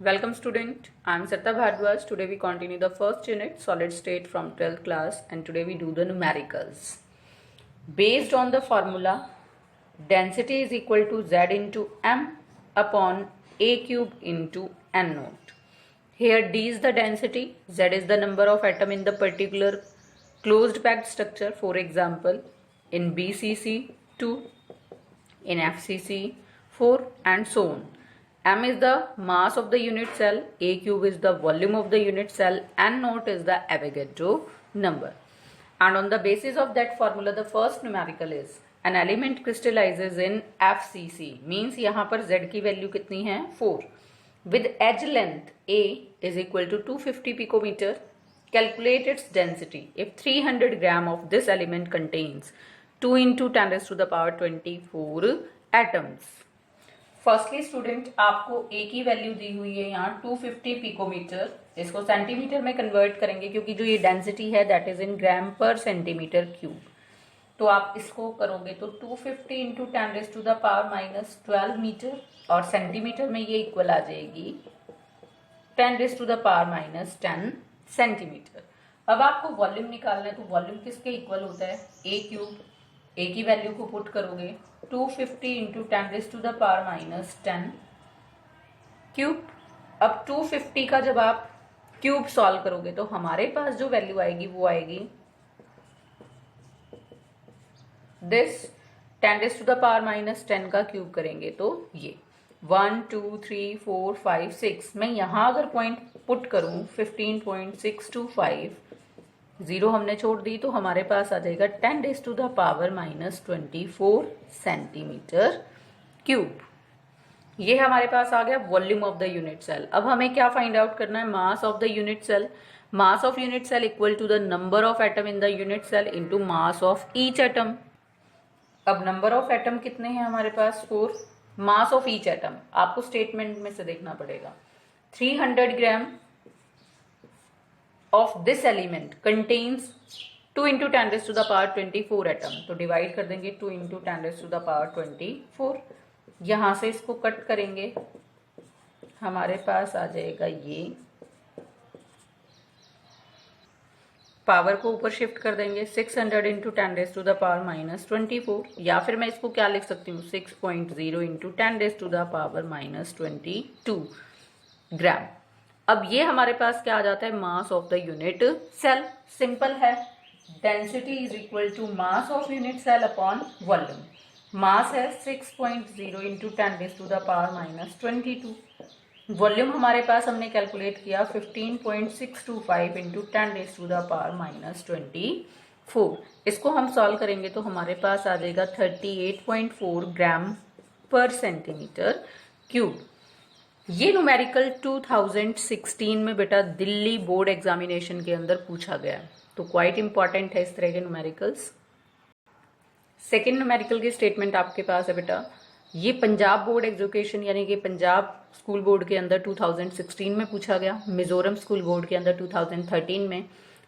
Welcome student, I am Sarita Bhardwaj. Today we continue the first unit solid state from 12th class and today we do the numericals. Based on the formula density is equal to Z into M upon A cube into N naught. Here D is the density, Z is the number of atom in the particular closed packed structure. For example, in BCC 2, in FCC 4 and so on. M is the mass of the unit cell, A cube is the volume of the unit cell, N naught is the Avogadro number. And on the basis of that formula, the first numerical is an element crystallizes in FCC. Means यहाँ पर Z की value कितनी है 4. With edge length A is equal to 250 picometer. Calculate its density. If 300 gram of this element contains 2 into 10 raised to the power 24 atoms. Firstly student आपको ए की value दी हुई है यहाँ 250 पिकोमीटर. इसको सेंटीमीटर में कन्वर्ट करेंगे क्योंकि जो ये डेंसिटी है that is in gram per centimetre cube. तो आप इसको करोगे तो 250 into 10 raise to the power minus 12 metre और सेंटीमीटर में ये इक्वल आ जाएगी 10 raise to the power minus 10 centimetre. अब आपको वॉल्यूम निकालना है तो वॉल्यूम किसके इक्वल होता है ए क्यूब. ए की वैल्यू को पुट करोगे 250 into 10 raise to the power minus 10 cube. अब 250 का जब आप क्यूब सॉल्व करोगे तो हमारे पास जो वैल्यू आएगी वो आएगी this 10 raise to the power minus 10 का क्यूब करेंगे तो ये 1 2 3 4 5 6. मैं यहां अगर पॉइंट पुट करूं 15.625 जीरो हमने छोड़ दी तो हमारे पास आ जाएगा 10 raise to the power minus 24 centimetre cube. ये हमारे पास आ गया volume of the unit cell. अब हमें क्या फाइंड आउट करना है mass of the unit cell. Mass of unit cell equal to the number of atom in the unit cell into mass of each atom. अब number of atom कितने हैं हमारे पास 4. मास ऑफ ईच एटम आपको statement में से देखना पड़ेगा. 300 ग्राम of this element contains 2 into 10 raised to the power 24 atom. तो डिवाइड कर देंगे 2 into 10 raised to the power 24. यहां से इसको कट करेंगे हमारे पास आ जाएगा ये पावर को ऊपर शिफ्ट कर देंगे 600 into 10 raise to the power minus 24. या फिर मैं इसको क्या लिख सकती हूँ 6.0 into 10 raise to the power minus 22 gram. अब ये हमारे पास क्या आ जाता है mass of the unit cell. Simple है. Density is equal to mass of unit cell upon volume. Mass है 6.0 into 10 raise to the power minus 22. Volume हमारे पास हमने कैलकुलेट किया 15.625 into 10 raise to the power minus 24. इसको हम solve करेंगे तो हमारे पास आ जाएगा 38.4 ग्राम पर सेंटीमीटर क्यूब. ये न्यूमेरिकल 2016 में बेटा दिल्ली बोर्ड एग्जामिनेशन के अंदर पूछा गया तो क्वाइट इंपॉर्टेंट है इस तरह के न्यूमेरिकल्स. सेकेंड न्यूमेरिकल की स्टेटमेंट आपके पास है बेटा. ये पंजाब बोर्ड एजुकेशन यानी कि पंजाब स्कूल बोर्ड के अंदर 2016 में पूछा गया, मिजोरम स्कूल बोर्ड के अंदर 2013 में,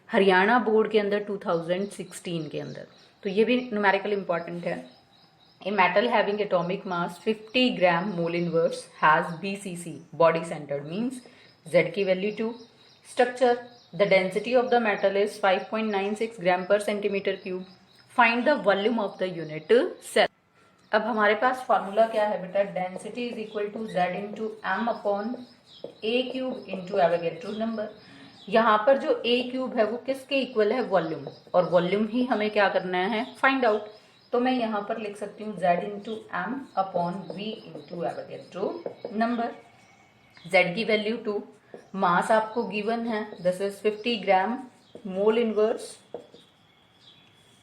हरियाणा बोर्ड के अंदर 2016 के अंदर. तो ये भी न्यूमेरिकल इंपॉर्टेंट है. A metal having atomic mass 50 gram mole inverse has BCC body centered means Z की value 2. Structure the density of the metal is 5.96 gram per centimeter cube. Find the volume of the unit cell. अब हमारे पास formula क्या है बेटा density is equal to Z into M upon A cube into Avogadro number. यहाँ पर जो ए cube है वो किसके इक्वल है वॉल्यूम और वॉल्यूम ही हमें क्या करना है फाइंड आउट. तो मैं यहाँ पर लिख सकती हूँ Z into M upon V into Avogadro number. Z की वैल्यू 2. मास आपको गिवन है this is 50 gram mole inverse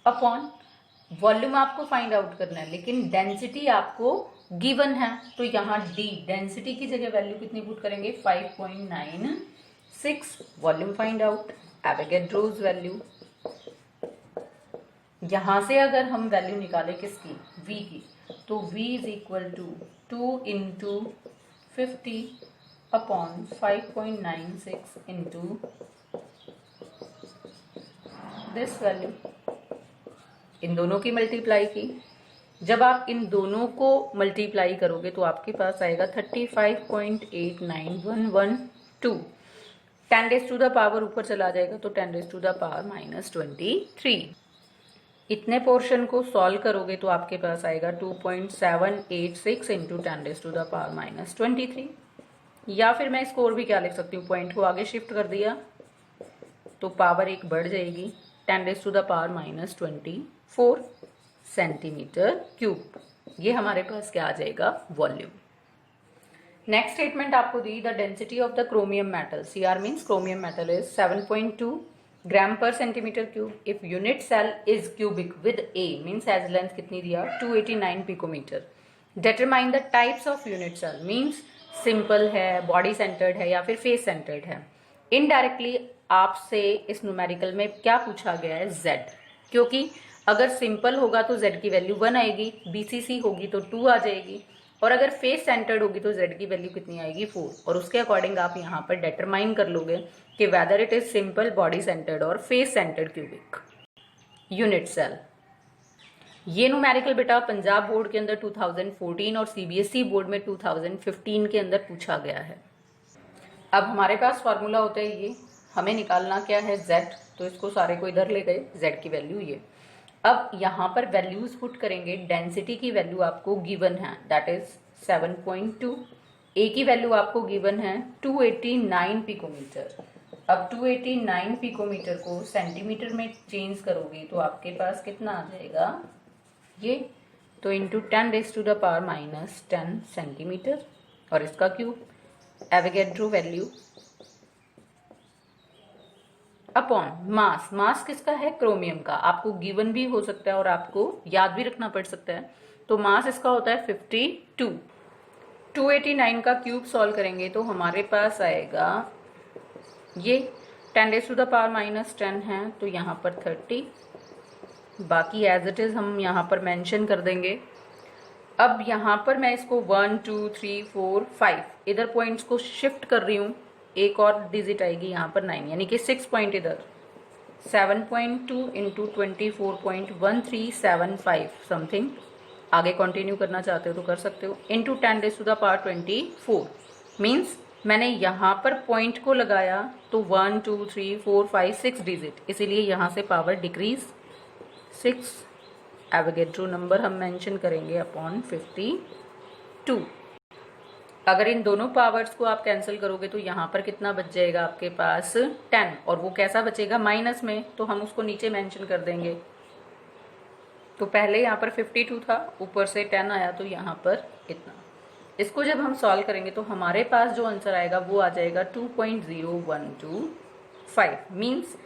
upon volume आपको फाइंड आउट करना है लेकिन डेंसिटी आपको गिवन है तो यहाँ D डेंसिटी की जगह वैल्यू कितनी पुट करेंगे 5.96. Volume find out Avogadro's value. यहां से अगर हम वैल्यू निकाले किसकी v की तो v is equal to 2 into 50 upon 5.96 into this value. इन दोनों की मल्टीप्लाई की जब आप इन दोनों को मल्टीप्लाई करोगे तो आपके पास आएगा 35.89112। 10 रेज़ टू द पावर ऊपर चला जाएगा तो 10 रेज़ टू द पावर -23। इतने पोर्शन को सॉल्व करोगे तो आपके पास आएगा 2.786 into 10 raise to the power -23। या फिर मैं इसको और भी क्या लिख सकती हूँ, पॉइंट को आगे शिफ्ट कर दिया तो पावर एक बढ़ जाएगी, 10 raise to the power -24 centimetre cube. ये हमारे पास क्या आ जाएगा, वॉल्यूम। नेक्स्ट स्टेटमेंट आपको दी, the density of the chromium metal, Cr means chromium metal is 7.2 gram per centimetre cube if unit cell is cubic with a means edge length कितनी दिया 289 picometre. Determine the types of unit cell means simple है, body centred है या फिर face centred है। Indirectly आपसे इस numerical में क्या पूछा गया है, Z, क्योंकि अगर सिंपल होगा तो Z की वैल्यू 1 आएगी, BCC होगी तो 2 आ जाएगी, और अगर फेस सेंटर्ड होगी तो Z की वैल्यू कितनी आएगी 4। और उसके अकॉर्डिंग आप यहाँ पर डिटरमाइन कर लोगे कि whether it is simple, body centred और face centred cubic unit cell. ये न्यूमेरिकल बेटा पंजाब बोर्ड के अंदर 2014 और CBSE बोर्ड में 2015 के अंदर पूछा गया है। अब हमारे पास फॉर्मूला होता है ये, हमें निकालना क्या है, Z, तो इसको सारे को इधर ले गए, Z की वैल्यू ये। अब यहाँ पर वैल्यूज पुट करेंगे, डेंसिटी की वैल्यू आपको गिवन है दैट इज 7.2, ए की वैल्यू आपको गिवन है 289 पिकोमीटर। अब 289 पिकोमीटर को सेंटीमीटर में चेंज करोगे तो आपके पास कितना आ जाएगा ये, तो into 10 raise to the power -10 centimetre, और इसका cube, Avogadro value upon mass. Mass किसका है, क्रोमियम का, आपको गिवन भी हो सकता है और आपको याद भी रखना पड़ सकता है। तो मास इसका होता है 52। 289 का क्यूब सॉल्व करेंगे तो हमारे पास आएगा ये 10 रेज़ टू द पावर -10 है तो यहाँ पर 30, बाकी एज इट इज हम यहाँ पर मेंशन कर देंगे। अब यहाँ पर मैं इसको 1 2 3 4 5 इधर पॉइंट्स को शिफ्ट कर रही हूँ, एक और डिजिट आएगी यहाँ पर 9, यानी कि 6 पॉइंट इधर, 7.2 इंटू 24.1375 समथिंग। आगे कंटिन्यू करना चाहते हो तो कर सकते हो, into 10 raise to the power 24 means मैंने यहाँ पर पॉइंट को लगाया तो 1 2 3 4 5 6 डिजिट, इसीलिए यहाँ से पावर डिक्रीज 6, एवोगैड्रो नंबर हम मेंशन करेंगे अपॉन 52। अगर इन दोनों पावर्स को आप कैंसिल करोगे तो यहाँ पर कितना बच जाएगा आपके पास 10, और वो कैसा बचेगा माइनस में, तो हम उसको नीचे मेंशन कर देंगे। तो पहले यहाँ पर 52 था, ऊपर से 10 आया तो यहाँ पर इतना। इसको जब हम सॉल्व करेंगे तो हमारे पास जो आंसर आएगा वो आ जाएगा 2.0125 मीन्स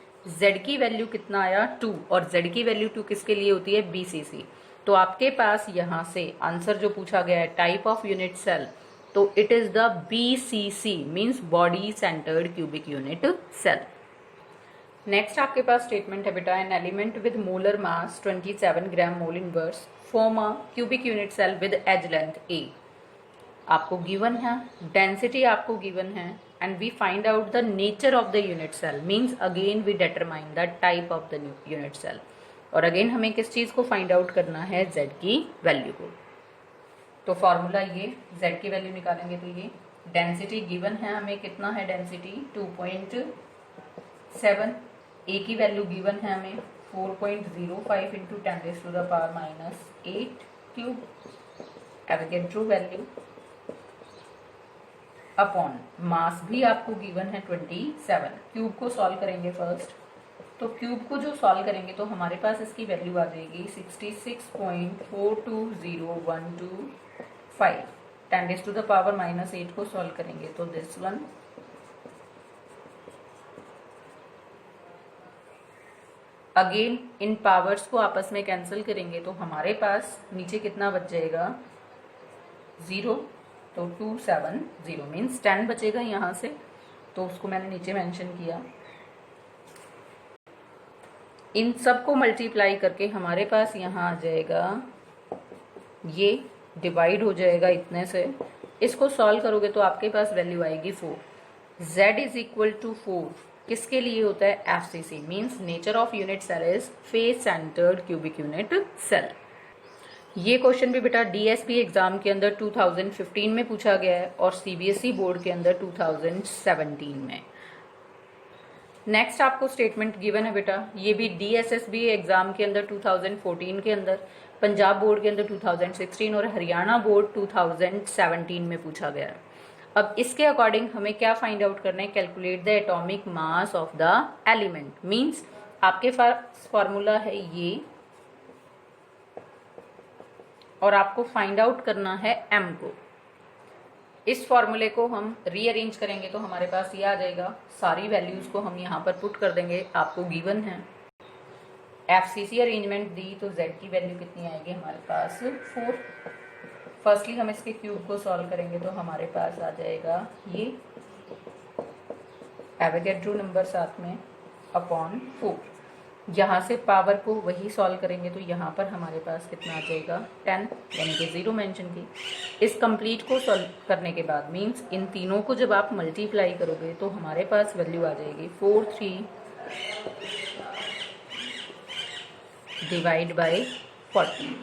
Z की वैल्यू कितना आया 2, और Z की वैल्यू 2 किसके लिए होती है, BCC। तो आपके पास यहाँ से आंसर जो पूछा गया है टाइप ऑफ यूनिट सेल, तो it is the BCC means body centred cubic unit cell. Next आपके पास स्टेटमेंट है बेटा, an element with molar mass 27 gram mole inverse form a cubic unit cell with edge length A। आपको given है, density आपको given है, and we find out the nature of the unit cell means again we determine the type of the unit cell. और again हमें किस चीज को find out करना है, Z की वैल्यू को। तो फॉर्मूला ये, Z की वैल्यू निकालेंगे तो ये डेंसिटी गिवन है हमें, कितना है डेंसिटी 2.7, A की वैल्यू गिवन है हमें 4.05 into 10 raise to the power -8 cube, Avogadro value upon mass भी आपको गिवन है 27। क्यूब को सॉल्व करेंगे फर्स्ट, तो क्यूब को जो सॉल्व करेंगे तो हमारे पास इसकी वैल्यू आ जाएगी 66.420125। 10 रेज़ टू द पावर -8 को सॉल्व करेंगे तो this one, again in powers को आपस में कैंसिल करेंगे तो हमारे पास नीचे कितना बच जाएगा 0, तो 270 मीन्स 10 बचेगा यहाँ से, तो उसको मैंने नीचे मेंशन किया। इन सब को मल्टीप्लाई करके हमारे पास यहाँ आ जाएगा, ये डिवाइड हो जाएगा इतने से, इसको सॉल्व करोगे तो आपके पास वैल्यू आएगी 4। Z इज इक्वल टू 4 किसके लिए होता है, FCC means nature of unit cell is face centred cubic unit cell. ये क्वेश्चन भी बेटा डीएसपी एग्जाम के अंदर 2015 में पूछा गया है और सीबीएसई बोर्ड के अंदर 2017 में। नेक्स्ट आपको स्टेटमेंट गिवन है बेटा, ये भी डीएसएसबी एग्जाम के अंदर 2014 के अंदर, पंजाब बोर्ड के अंदर 2016 और हरियाणा बोर्ड 2017 में पूछा गया है। अब इसके अकॉर्डिंग हमें क्या फाइंड आउट करना है, calculate the atomic mass of the element. Means आपके पास फॉर्मूला है ये और आपको फाइंड आउट करना है एम को। इस फॉर्मूले को हम रीअरेंज करेंगे तो हमारे पास ये आ जाएगा, सारी वैल्यूज को हम यहाँ पर पुट कर देंगे, आपको गिवन है एफसीसी अरेंजमेंट दी तो z की वैल्यू कितनी आएगी हमारे पास 4। फर्स्टली हम इसके क्यूब को सॉल्व करेंगे तो हमारे पास आ जाएगा ये एवोगैड्रो नंबर साथ में अपॉन 4। यहाँ से पावर को वही सॉल्व करेंगे तो यहाँ पर हमारे पास कितना आ जाएगा 10, यानी कि 0 मेंशन की। इस कंप्लीट को सॉल्व करने के बाद मींस इन तीनों को जब आप मल्टीप्लाई करोगे तो हमारे पास वैल्यू आ जाएगी 43 डिवाइड बाय 40।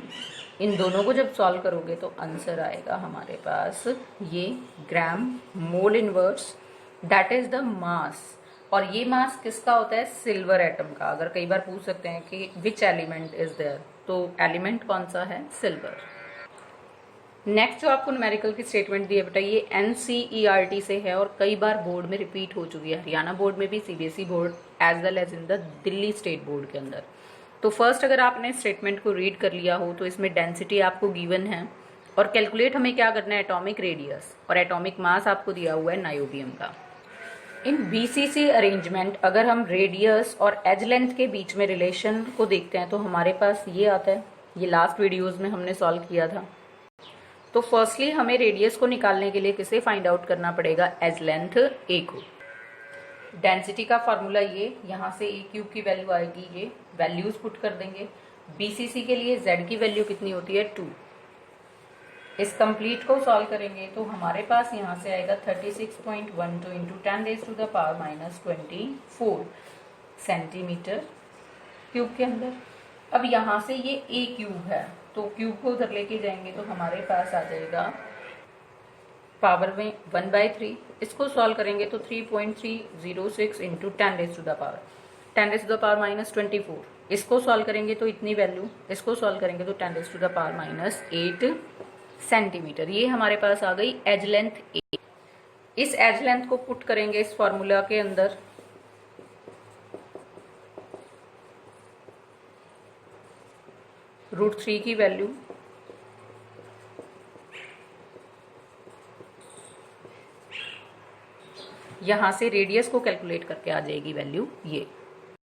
इन दोनों को जब सॉल्व करोगे तो आंसर आएगा हमारे पास ये gram mole inverse, that is the mass. और ये मास किसका होता है, सिल्वर एटम का। अगर कई बार पूछ सकते हैं कि विच एलिमेंट इज देयर, तो एलिमेंट कौन सा है, सिल्वर। नेक्स्ट जो आपको न्यूमेरिकल की स्टेटमेंट दी है बेटा, ये एनसीईआरटी से है और कई बार बोर्ड में रिपीट हो चुकी है, हरियाणा बोर्ड में भी, CBSE board as well as in the Delhi state board के अंदर। तो फर्स्ट अगर आपने स्टेटमेंट को रीड कर लिया हो तो इसमें डेंसिटी आपको गिवन है और कैलकुलेट हमें क्या करना है, एटॉमिक रेडियस, और एटॉमिक मास आपको दिया हुआ है नायोबियम का। इन बीसीसी अरेंजमेंट अगर हम रेडियस और एज लेंथ के बीच में रिलेशन को देखते हैं तो हमारे पास ये आता है, ये लास्ट वीडियोस में हमने सॉल्व किया था। तो फर्स्टली हमें रेडियस को निकालने के लिए किसे फाइंड आउट करना पड़ेगा, एज लेंथ ए को। डेंसिटी का फॉर्मूला ये, यहाँ से ए क्यूब की वैल्यू आएगी, ये वैल्यूज पुट कर देंगे। बीसीसी के लिए जेड की वैल्यू कितनी होती है 2। इस कंप्लीट को सॉल्व करेंगे तो हमारे पास यहाँ से आएगा 36.12 इंटू 10⁻⁻24 सेंटीमीटर क्यूब के अंदर। अब यहाँ से ये ए क्यूब है तो क्यूब को उधर लेके जाएंगे तो हमारे पास आ जाएगा पावर में 1/3। इसको सॉल्व करेंगे तो 3.306 इंटू 10⁻⁻24। इसको सॉल्व करेंगे तो इतनी वैल्यू, इसको सॉल्व करेंगे तो 10⁻⁻8 सेंटीमीटर। ये हमारे पास आ गई एज लेंथ ए। इस एज लेंथ को पुट करेंगे इस फॉर्मूला के अंदर, √3 की वैल्यू, यहां से रेडियस को कैलकुलेट करके आ जाएगी वैल्यू ये।